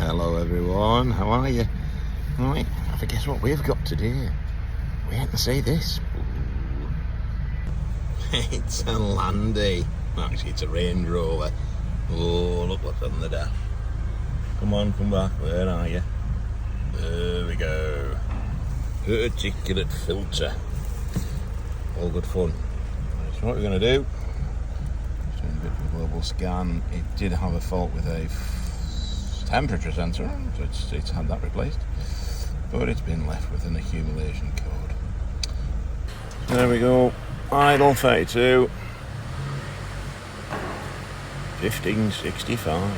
Hello everyone, how are you? Right, but guess what we've got today? We had to say this. It's a Landy. Actually, it's a Range Rover. Oh, look what's on the dash. Come on, come back. Where are you? There we go. Particulate filter. All good fun. So what we're going to do, just doing a bit of a global scan. It did have a fault with a temperature sensor, so it's had that replaced, but it's been left with an accumulation code. There we go. Idle 32 1565.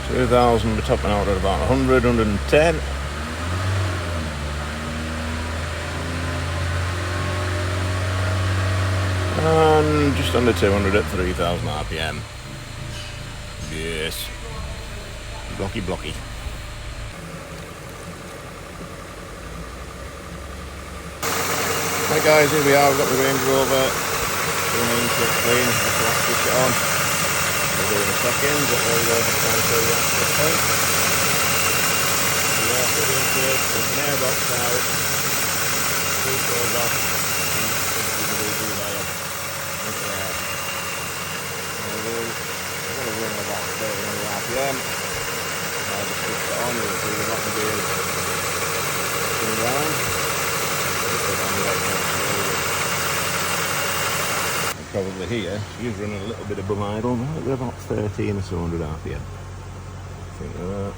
2000, we're topping out at about 100, 110. And just under 200 at 3000 RPM. Yes. Blocky, blocky. Right guys, here we are, we've got the Range Rover going into it clean. Just have to switch it on. We'll do it in a second, but there we go, just trying to show you at this point. Yeah, put it into it, there's an airbox out, two goes off, and it's going to be I'm going to run about 30 RPM. I'll just switch it on, you'll see the bottom gears spin around. And probably here, she's running a little bit above idle, we're about 13 or so 100 RPM. Think of that.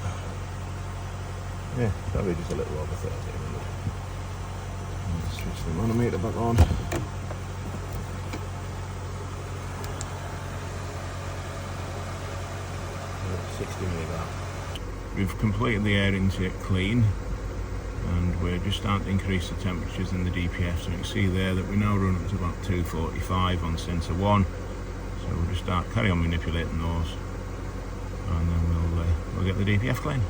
Yeah, probably just a little over 1300. Switch the manometer back on. 60 millibar. We've completed the air intake clean and we're just starting to increase the temperatures in the DPF, so you can see there that we now run up to about 245 on sensor 1, so we'll just carry on manipulating those and then we'll get the DPF clean.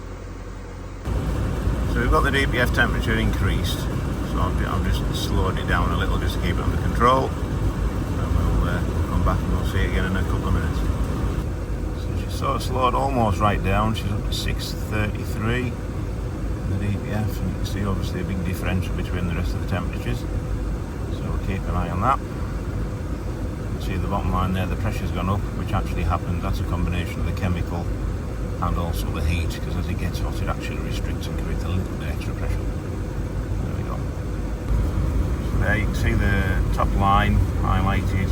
So we've got the DPF temperature increased, so I've just slowed it down a little just to keep it under control, and we'll come back and we'll see it again in a couple of minutes. Sort of slowed almost right down. She's up to 633 in the DPF, and you can see obviously a big differential between the rest of the temperatures, so we'll keep an eye on that. You can see the bottom line there, the pressure's gone up, which actually happens, that's a combination of the chemical and also the heat, because as it gets hot it actually restricts and creates a little bit extra pressure. There we go. So there you can see the top line highlighted.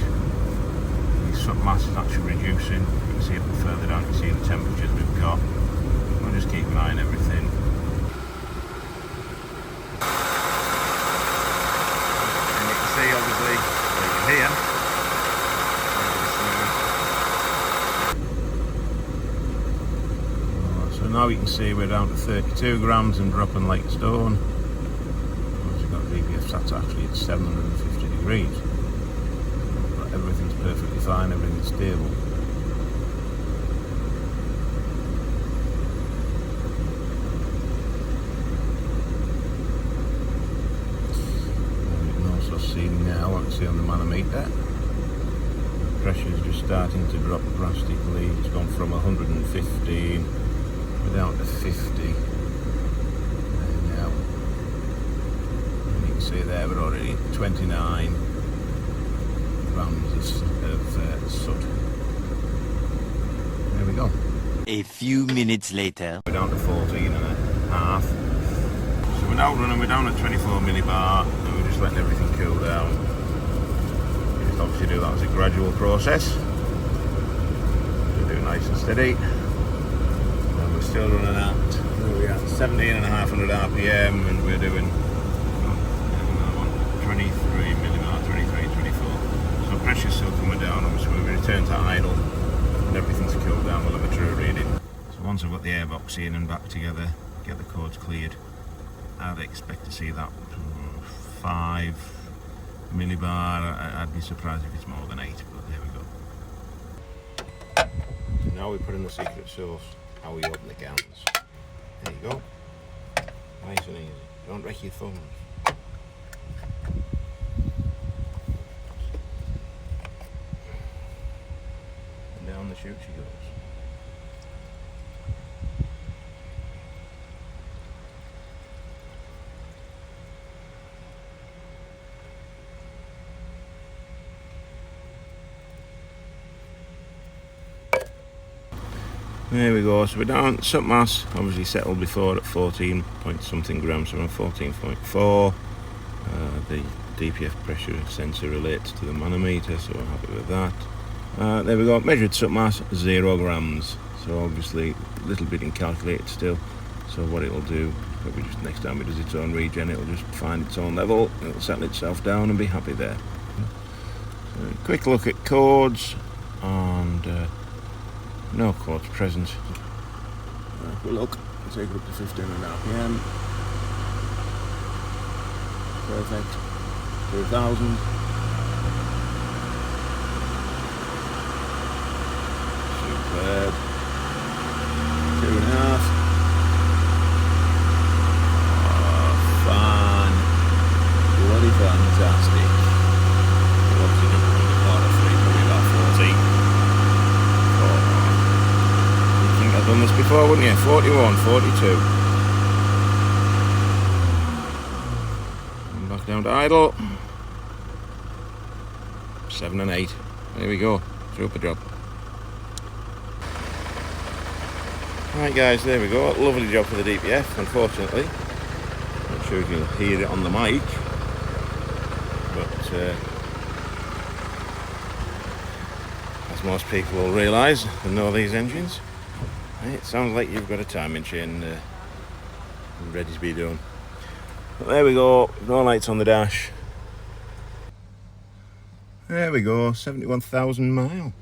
The sub mass is actually reducing. See a bit further down, you can see the temperatures we've got. We'll just keep an eye on everything. And you can see obviously, well, you can hear. So now you can see we're down to 32 grams and dropping like a stone. Once you've got DPF sat actually at 750 degrees. But everything's perfectly fine, everything's stable. See now, I can see on the manometer, the pressure is just starting to drop drastically. It's gone from 115, we're down to 50 now, and you can see there we're already 29 grams of soot. There we go. A few minutes later, we're down to 14 and a half. So we're now running, we're down at 24 millibar. Letting everything cool down. You just obviously do that as a gradual process. So do it nice and steady. And we're still running at, where are we at? 17,500 RPM, and we're doing 23 millibar, 23, 24. So pressure's still coming down. Obviously when we return to idle and everything's cooled down, we'll have a true reading. So once I've got the airbox in and back together, get the codes cleared, I'd expect to see that 5 millibar. I'd be surprised if it's more than 8, but there we go. So now we put in the secret sauce, how we open the cans. There you go. Nice and easy. Don't wreck your thumbs. shoot she goes. There we go, so we're down, sub mass obviously settled before at 14 point something grams, so we're on 14.4. The DPF pressure sensor relates to the manometer, so we're happy with that. There we go, measured sub mass 0 grams, so obviously a little bit incalculated still. So what it'll do, probably just next time it does its own regen, it'll just find its own level, it'll settle itself down and be happy there. So quick look at codes, and no codes present. Quick look, take it up to 15.5 RPM. Perfect. 2000. Superb. 2.5. Oh, fun. Bloody fantastic. Obviously not going to part of 3, probably about 14. You'd think I've done this before, wouldn't you? 41, 42. And back down to idle. 7 and 8. There we go. Super job. Right guys, there we go. Lovely job for the DPF, unfortunately. Not sure if you'll hear it on the mic, but as most people will realise and know these engines, it sounds like you've got a timing chain ready to be done. But there we go, no lights on the dash. There we go, 71,000 mile.